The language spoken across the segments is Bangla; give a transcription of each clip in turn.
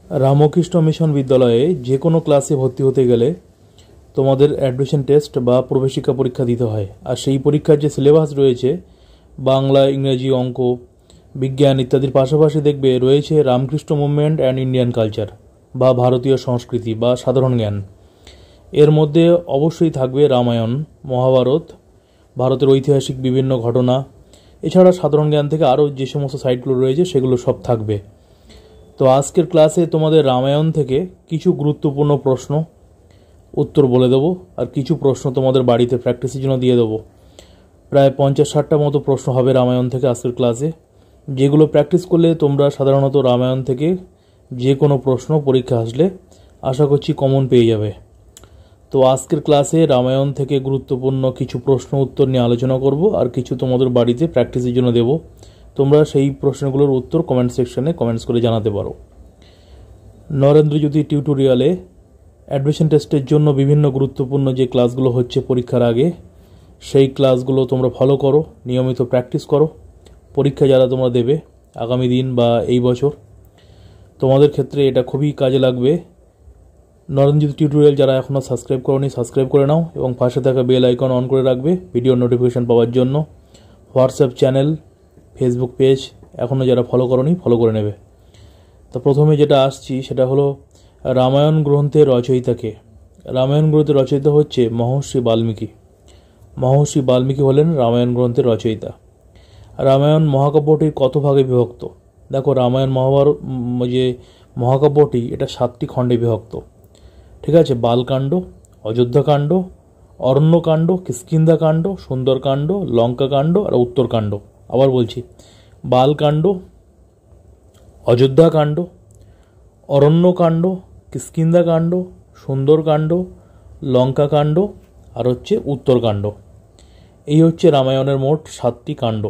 রামকৃষ্ণ মিশন বিদ্যালয়ে যে কোনো ক্লাসে ভর্তি হতে গেলে তোমাদের অ্যাডমিশন টেস্ট বা প্রবেশিকা পরীক্ষা দিতে হয়। আর সেই পরীক্ষার যে সিলেবাস রয়েছে বাংলা, ইংরেজি, অঙ্ক, বিজ্ঞান ইত্যাদির পাশাপাশি দেখবে রয়েছে Ramakrishna movement and Indian culture বা ভারতীয় সংস্কৃতি বা সাধারণ জ্ঞান। এর মধ্যে অবশ্যই থাকবে রামায়ণ, মহাভারত, ভারতের ঐতিহাসিক বিভিন্ন ঘটনা, এছাড়া সাধারণ জ্ঞান থেকে আরও যে সমস্ত সাইটগুলো রয়েছে সেগুলো সব থাকবে। তো আজকের ক্লাসে তোমাদের রামায়ণ থেকে কিছু গুরুত্বপূর্ণ প্রশ্ন উত্তর বলে দেবো, আর কিছু প্রশ্ন তোমাদের বাড়িতে প্র্যাকটিসের জন্য দিয়ে দেবো। প্রায় 50-60টা মতো প্রশ্ন হবে রামায়ণ থেকে আজকের ক্লাসে, যেগুলো প্র্যাকটিস করলে তোমরা সাধারণত রামায়ণ থেকে যে কোনো প্রশ্ন পরীক্ষা আসলে আশা করছি কমন পেয়ে যাবে। তো আজকের ক্লাসে রামায়ণ থেকে গুরুত্বপূর্ণ কিছু প্রশ্ন উত্তর নিয়ে আলোচনা করব, আর কিছু তোমাদের বাড়িতে প্র্যাকটিসের জন্য দেব। তোমরা সেই প্রশ্নগুলোর উত্তর কমেন্ট সেকশনে কমেন্টস করে জানাতে পারো। নরেন্দ্রজ্যোতি টিউটোরিয়ালে অ্যাডমিশন টেস্টের জন্য বিভিন্ন গুরুত্বপূর্ণ যে ক্লাসগুলো হচ্ছে পরীক্ষার আগে, সেই ক্লাসগুলো তোমরা ফলো করো, নিয়মিত প্র্যাকটিস করো। পরীক্ষা যারা তোমরা দেবে আগামী দিন বা এই বছর, তোমাদের ক্ষেত্রে এটা খুবই কাজে লাগবে। নরেন্দ্রজ্যোতি টিউটোরিয়াল যারা এখনও সাবস্ক্রাইব করোনি সাবস্ক্রাইব করে নাও, এবং পাশে থাকা বেল আইকন অন করে রাখবে ভিডিও নোটিফিকেশান পাওয়ার জন্য। হোয়াটসঅ্যাপ চ্যানেল, ফেসবুক পেজ এখনও যারা ফলো করোনি ফলো করে নেবে। তো প্রথমে যেটা আসছি সেটা হলো রামায়ণ গ্রন্থের রচয়িতাকে। রামায়ণ গ্রন্থের রচয়িতা হচ্ছে মহর্ষি বাল্মীকি। মহর্ষি বাল্মীকি হলেন রামায়ণ গ্রন্থের রচয়িতা। রামায়ণ মহাকাব্যটির কত ভাগে বিভক্ত? দেখো, রামায়ণ মহাভারত যে মহাকাব্যটি এটা 7টি খণ্ডে বিভক্ত। ঠিক আছে, বালকাণ্ড, অযোধ্যাকাণ্ড, অরণ্যকাণ্ড, কিষ্কিন্ধাকাণ্ড, সুন্দরকাণ্ড, লঙ্কাকাণ্ড আর উত্তরকাণ্ড। আবার বলছি, বালকাণ্ড, অযোধ্যাকাণ্ড, অরণ্যকাণ্ড, কিষ্কিন্ধাকাণ্ড, সুন্দরকাণ্ড, লঙ্কাকাণ্ড আর হচ্ছে উত্তরকাণ্ড। এই হচ্ছে রামায়ণের মোট 7টি কাণ্ড।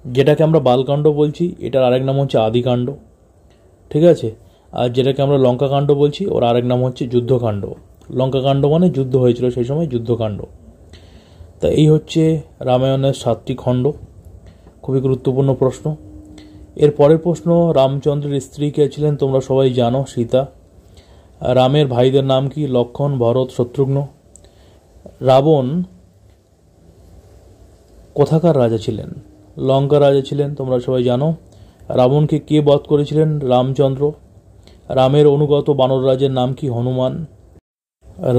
যেটাকে আমরা বালকাণ্ড বলছি এটার আরেক নাম হচ্ছে আদিকাণ্ড। ঠিক আছে, আর যেটাকে আমরা লঙ্কাকাণ্ড বলছি ওর আরেক নাম হচ্ছে যুদ্ধকাণ্ড। লঙ্কাকাণ্ড মানে যুদ্ধ হয়েছিল সেই সময়, যুদ্ধকাণ্ড। তা এই হচ্ছে রামায়ণের 7টি খণ্ড। খুবই গুরুত্বপূর্ণ প্রশ্ন। এর পরের প্রশ্ন, রামচন্দ্রের স্ত্রী কে ছিলেন? তোমরা সবাই জানো, সীতা। রামের ভাইদের নাম কি? লক্ষ্মণ, ভরত, শত্রুঘ্ন। রাবণ কোথাকার রাজা ছিলেন? লঙ্কার রাজা ছিলেন, তোমরা সবাই জানো। রাবণকে কে বধ করেছিলেন? রামচন্দ্র। রামের অনুগত বানররাজের নাম কি? হনুমান।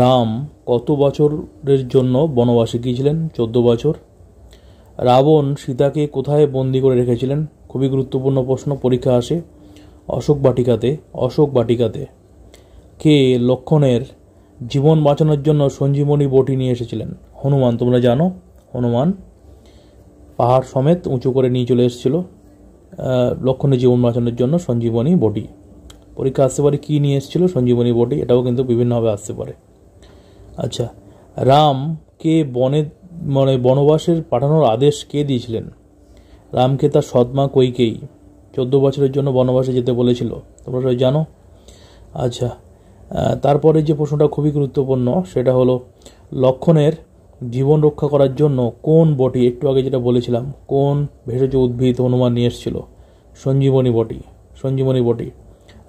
রাম কত বছরের জন্য বনবাসে গিয়েছিলেন? 14 বছর। রাবণ সীতাকে কোথায় বন্দি করে রেখেছিলেন? খুবই গুরুত্বপূর্ণ প্রশ্ন, পরীক্ষা আসে। অশোক বাটিকাতে। অশোক বাটিকাতে। কে লক্ষ্মণের জীবন বাঁচানোর জন্য সঞ্জীবনী বটি নিয়ে এসেছিলেন? হনুমান, তোমরা জানো। হনুমান পাহাড় সমেত উঁচু করে নিয়ে চলে এসেছিল লক্ষ্মণের জীবন বাঁচানোর জন্য সঞ্জীবনী বটি। পরীক্ষা আসতে পারে কী নিয়ে এসেছিল? সঞ্জীবনী বটি। এটাও কিন্তু বিভিন্নভাবে আসতে পারে। আচ্ছা, রামকে বনবাসের পাঠানোর আদেশ কে দিয়েছিলেন? রামকে তার সৎমা কইকেয়ী 14 বছরের জন্য বনবাসে যেতে বলেছিল, তোমরা সবাই জানো। আচ্ছা, তারপরে যে প্রশ্নটা খুবই গুরুত্বপূর্ণ সেটা হলো লক্ষ্মণের জীবন রক্ষা করার জন্য কোন বটি, একটু আগে যেটা বলেছিলাম, কোন ভেষজ উদ্ভিদ হনুমান নিয়ে এসেছিল? সঞ্জীবনী বটি। সঞ্জীবনী বটি।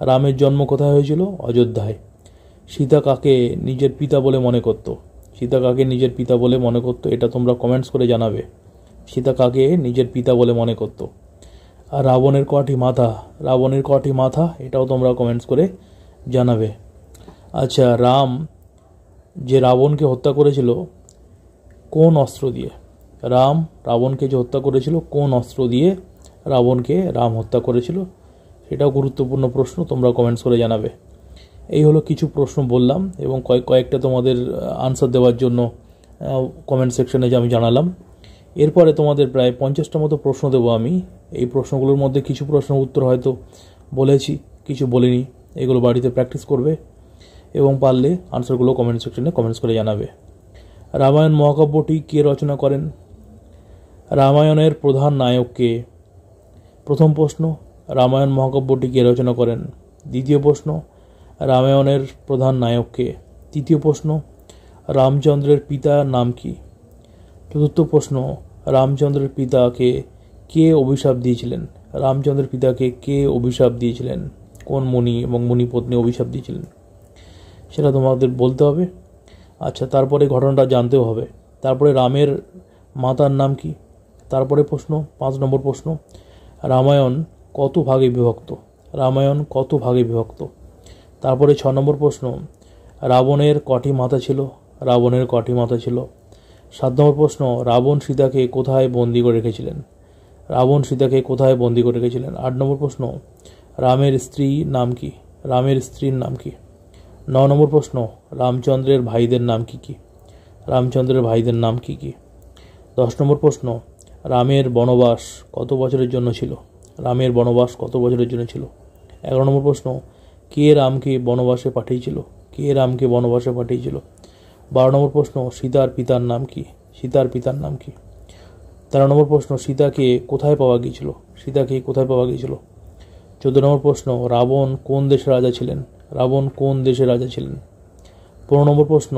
রামের জন্ম কোথায় হয়েছিল? অযোধ্যায়। সীতা কাকে নিজের পিতা বলে মনে করত? সীতা কাকে নিজের পিতা বলে মনে করত? এটা তোমরা কমেন্টস করে জানাবে। সীতা কাকে নিজের পিতা বলে মনে করত? আর রাবণের কটি মাথা? রাবণের কটি মাথা? এটাও তোমরা কমেন্টস করে জানাবে। আচ্ছা, রাম যে রাবণকে হত্যা করেছিল কোন অস্ত্র দিয়ে? রাবণকে যে হত্যা করেছিল কোন অস্ত্র দিয়ে রাম হত্যা করেছিল? সেটাও গুরুত্বপূর্ণ প্রশ্ন, তোমরা কমেন্টস করে জানাবে। এই হলো কিছু প্রশ্ন বললাম, এবং কয়েকটা তোমাদের আনসার দেওয়ার জন্য কমেন্ট সেকশনে যে আমি জানালাম। এরপরে তোমাদের প্রায় 50টা মতো প্রশ্ন দেবো আমি। এই প্রশ্নগুলোর মধ্যে কিছু প্রশ্নের উত্তর হয়তো বলেছি, কিছু বলিনি। এগুলো বাড়িতে প্র্যাকটিস করবে এবং পারলে আনসারগুলো কমেন্ট সেকশনে কমেন্টস করে জানাবে। রামায়ণ মহাকাব্যটি কে রচনা করেন? রামায়ণের প্রধান নায়ক কে? প্রথম প্রশ্ন, রামায়ণ মহাকাব্যটি কে রচনা করেন? দ্বিতীয় প্রশ্ন, রামায়ণের প্রধান নায়ক কে? তৃতীয় প্রশ্ন, রামচন্দ্রের পিতার নাম কি? চতুর্থ প্রশ্ন, রামচন্দ্রের পিতাকে কে অভিশাপ দিয়েছিলেন? রামচন্দ্রের পিতাকে কে অভিশাপ দিয়েছিলেন? কোন মুনি এবং মুনিপত্নী অভিশাপ দিয়েছিলেন সেটা তোমাদের বলতে হবে। আচ্ছা, তারপরে ঘটনাটা জানতেও হবে। তারপরে রামের মাতার নাম কি? তারপরে প্রশ্ন 5 নম্বর প্রশ্ন, রামায়ণ কত ভাগে বিভক্ত? রামায়ণ কত ভাগে বিভক্ত? তারপরে 6 নম্বর প্রশ্ন, রাবণের কটি মাথা ছিল? রাবণের কটি মাথা ছিল? 7 নম্বর প্রশ্ন, রাবণ সীতাকে কোথায় বন্দি করে রেখেছিলেন? রাবণ সীতাকে কোথায় বন্দি করে রেখেছিলেন? 8 নম্বর প্রশ্ন, রামের স্ত্রী নাম কি? রামের স্ত্রীর নাম কি? 9 নম্বর প্রশ্ন, রামচন্দ্রের ভাইদের নাম কি কি? রামচন্দ্রের ভাইদের নাম কি কি? 10 নম্বর প্রশ্ন, রামের বনবাস কত বছরের জন্য ছিল? রামের বনবাস কত বছরের জন্য ছিল? 11 নম্বর প্রশ্ন, কে রামকে বনবাসে পাঠিয়েছিল? কে রামকে বনবাসে পাঠিয়েছিল? 12 নম্বর প্রশ্ন, সীতার পিতার নাম কি? সীতার পিতার নাম কি? 13 নম্বর প্রশ্ন, সীতাকে কোথায় পাওয়া গিয়েছিল? সীতাকে কোথায় পাওয়া গিয়েছিল? 14 নম্বর প্রশ্ন, রাবণ কোন দেশের রাজা ছিলেন? রাবণ কোন দেশের রাজা ছিলেন? 15 নম্বর প্রশ্ন,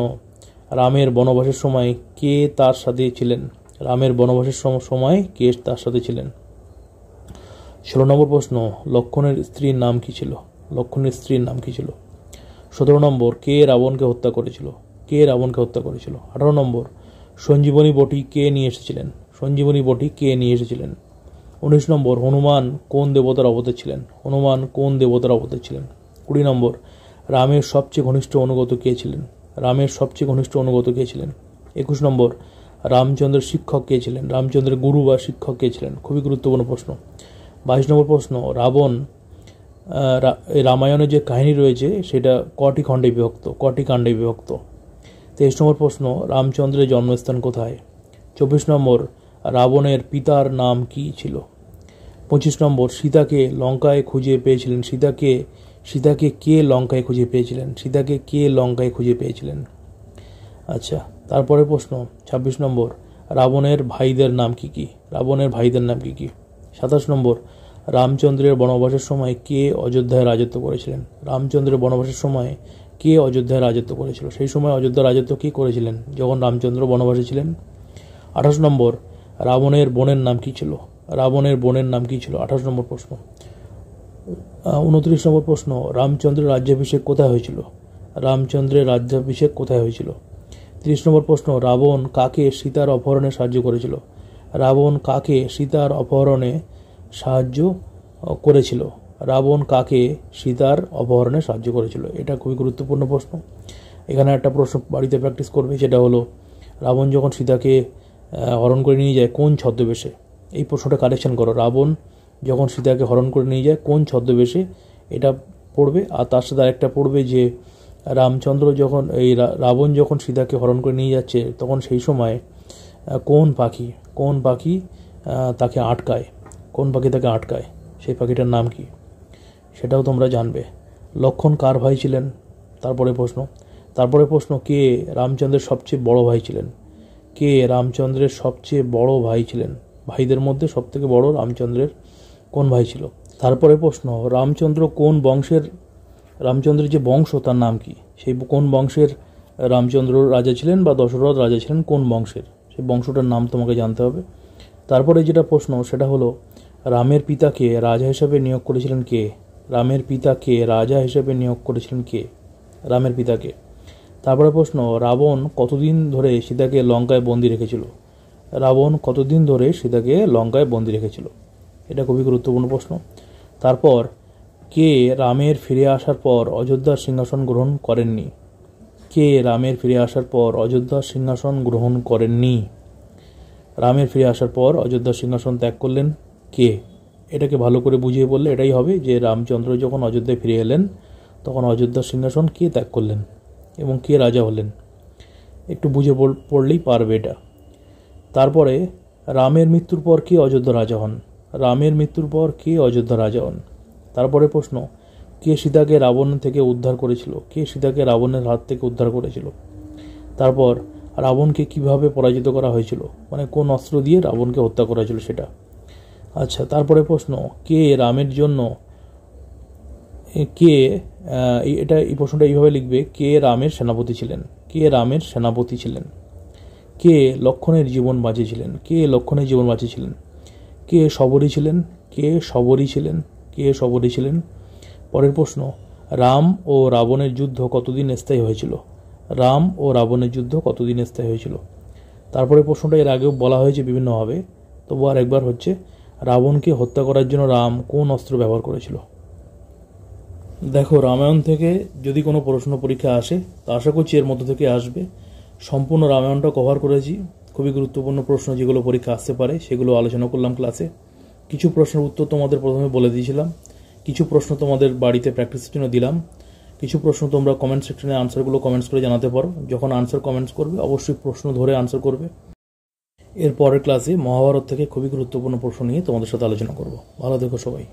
রামের বনবাসের সময় কে তার সাথে ছিলেন? রামের বনবাসের সময় কে তার সাথে ছিলেন? 16 নম্বর প্রশ্ন, লক্ষ্মণের স্ত্রীর নাম কি ছিল? লক্ষ্মণের স্ত্রীর নাম কি ছিল? 17 নম্বর, কে রাবণকে হত্যা করেছিল? কে রাবণকে হত্যা করেছিল? 18 নম্বর, সঞ্জীবনী বটি কে নিয়ে এসেছিলেন? সঞ্জীবনী বটি কে নিয়ে এসেছিলেন? 19 নম্বর, হনুমান কোন দেবতার অবতার ছিলেন? হনুমান কোন দেবতার অবতার ছিলেন? 20 নম্বর, রামের সবচেয়ে ঘনিষ্ঠ অনুগত কে ছিলেন? রামের সবচেয়ে ঘনিষ্ঠ অনুগত কে ছিলেন? 21 নম্বর, রামচন্দ্রের শিক্ষক কে ছিলেন? রামচন্দ্রের গুরু বা শিক্ষক কে ছিলেন? খুবই গুরুত্বপূর্ণ প্রশ্ন। 22 নম্বর প্রশ্ন, রাবণ রামায়ণের যে কাহিনী রয়েছে সেটা কটি খণ্ডে বিভক্ত? কটি কাণ্ডে বিভক্ত? 23 নম্বর প্রশ্ন, রামচন্দ্রের জন্মস্থান কোথায়? 24 নম্বর, রাবণের পিতার নাম কি ছিল? 25 নম্বর, সীতাকে লঙ্কায় খুঁজে পেয়েছিলেন? সীতাকে কে লঙ্কায় খুঁজে পেয়েছিলেন? সীতাকে কে লঙ্কায় খুঁজে পেয়েছিলেন? আচ্ছা, তারপরে প্রশ্ন 26 নম্বর, রাবণের ভাইদের নাম কি কি? রাবণের ভাইদের নাম কি কি? 27 নম্বর, রামচন্দ্রের বনবাসের সময় কে অযোধ্যায় রাজত্ব করেছিলেন? রামচন্দ্রের বনবাসের সময় কে অযোধ্যায় রাজত্ব করেছিল? সেই সময় অযোধ্যায় রাজত্ব কে করেছিলেন? যখন রামচন্দ্র বনবাসে ছিলেন। 28 নম্বর, রাবণের বোনের নাম কি ছিল? রাবণের বোনের নাম কি ছিল? 28 নম্বর প্রশ্ন। 29 নম্বর প্রশ্ন, রামচন্দ্রের রাজ্যাভিষেক কোথায় হয়েছিল? রামচন্দ্রের রাজ্যাভিষেক কোথায় হয়েছিল? 30 নম্বর প্রশ্ন, রাবণ কাকে সীতার অপহরণে সাহায্য করেছিল? রাবণ কাকে সীতার অপহরণে সাহায্য করেছিল? রাবণ কাকে সীতার অপহরণে সাহায্য করেছিল? এটা খুবই গুরুত্বপূর্ণ প্রশ্ন। এখানে একটা প্রশ্ন বাড়িতে প্র্যাকটিস করবে, সেটা হলো রাবণ যখন সীতাকে হরণ করে নিয়ে যায় কোন ছদ্মবেশে? এই প্রশ্নটা কারেকশন করো। রাবণ যখন সীতাকে হরণ করে নিয়ে যায় কোন ছদ্মবেশে, এটা পড়বে। আর তার সাথে আরেকটা পড়বে যে রামচন্দ্র যখন রাবণ যখন সীতাকে হরণ করে নিয়ে যাচ্ছে তখন সেই সময় কোন পাখি তাকে আটকায়? কোন পাখি তাকে আটকায়? সেই পাখিটার নাম কি? সেটাও তোমরা জানবে। লক্ষ্মণ কার ভাই ছিলেন? তারপরে প্রশ্ন, কে রামচন্দ্রের সবচেয়ে বড় ভাই ছিলেন? কে রামচন্দ্রের সবচেয়ে বড় ভাই ছিলেন? ভাইদের মধ্যে সবথেকে বড় রামচন্দ্রের কোন ভাই ছিল? তারপরে প্রশ্ন, রামচন্দ্রের যে বংশ তার নাম কি? সেই কোন বংশের রামচন্দ্র রাজা ছিলেন বা দশরথ রাজা ছিলেন, কোন বংশের? সেই বংশটার নাম তোমাকে জানতে হবে। তারপরে যেটা প্রশ্ন সেটা হলো রামের পিতাকে রাজা হিসেবে নিয়োগ করেছিলেন কে? রামের পিতাকে রাজা হিসেবে নিয়োগ করেছিলেন কে? রামের পিতাকে। তারপরে প্রশ্ন, রাবণ কতদিন ধরে সীতাকে লঙ্কায় বন্দি রেখেছিল? রাবণ কতদিন ধরে সীতাকে লঙ্কায় বন্দি রেখেছিল? এটা খুবই গুরুত্বপূর্ণ প্রশ্ন। তারপর কে রামের ফিরে আসার পর অযোধ্যার সিংহাসন গ্রহণ করেননি? কে রামের ফিরে আসার পর অযোধ্যার সিংহাসন গ্রহণ করেননি? রামের ফিরে আসার পর অযোধ্যার সিংহাসন ত্যাগ করলেন কে? এটাকে ভালো করে বুঝিয়ে বললে এটাই হবে যে রামচন্দ্র যখন অযোধ্যায় ফিরে এলেন তখন অযোধ্যার সিংহাসন কে ত্যাগ করলেন এবং কে রাজা হলেন। একটু বুঝে পড়লেই পারবে এটা। তারপরে রামের মৃত্যুর পর কে অযোধ্যা রাজা হন? রামের মৃত্যুর পর কে অযোধ্যা রাজা হন? তারপরে প্রশ্ন, কে সীতাকে রাবণ থেকে উদ্ধার করেছিল? কে সীতাকে রাবণের হাত থেকে উদ্ধার করেছিল? তারপর রাবণকে কিভাবে পরাজিত করা হয়েছিল, মানে কোন অস্ত্র দিয়ে রাবণকে হত্যা করা হয়েছিল সেটা। আচ্ছা, তারপরে প্রশ্ন, কে রামের জন্য এই প্রশ্নটা এইভাবে লিখবে, কে রামের সেনাপতি ছিলেন? কে রামের সেনাপতি ছিলেন? কে লক্ষ্মণের জীবন বাঁচিয়েছিলেন? কে লক্ষ্মণের জীবন বাঁচিয়েছিলেন? কে শবরী ছিলেন? কে শবরী ছিলেন? কে শবরী ছিলেন? পরের প্রশ্ন, রাম ও রাবণের যুদ্ধ কতদিন স্থায়ী হয়েছিল? রাম ও রাবণের যুদ্ধ কতদিন স্থায়ী হয়েছিল? তারপরে প্রশ্নটা এর আগেও বলা হয়েছে বিভিন্নভাবে, তবু আর একবার হচ্ছে, রাবণকে হত্যা করার জন্য রাম কোন অস্ত্র ব্যবহার করেছিল? দেখো, রামায়ণ থেকে যদি কোনো প্রশ্ন পরীক্ষা আসে তা আশা করছি এর মধ্য থেকে আসবে। সম্পূর্ণ রামায়ণটা কভার করেছি। খুবই গুরুত্বপূর্ণ প্রশ্ন যেগুলো পরীক্ষা আসতে পারে সেগুলো আলোচনা করলাম ক্লাসে। কিছু প্রশ্নের উত্তর তোমাদের প্রথমে বলে দিয়েছিলাম, কিছু প্রশ্ন তোমাদের বাড়িতে প্র্যাকটিসের জন্য দিলাম, কিছু প্রশ্ন তোমরা কমেন্ট সেকশনে আনসারগুলো কমেন্টস করে জানাতে পারো। যখন আনসার কমেন্টস করবে অবশ্যই প্রশ্ন ধরে আনসার করবে। এর পরের ক্লাসে মহাভারত থেকে খুবই গুরুত্বপূর্ণ প্রশ্ন নিয়ে তোমাদের সাথে আলোচনা করব। ভালো থেকো সবাই।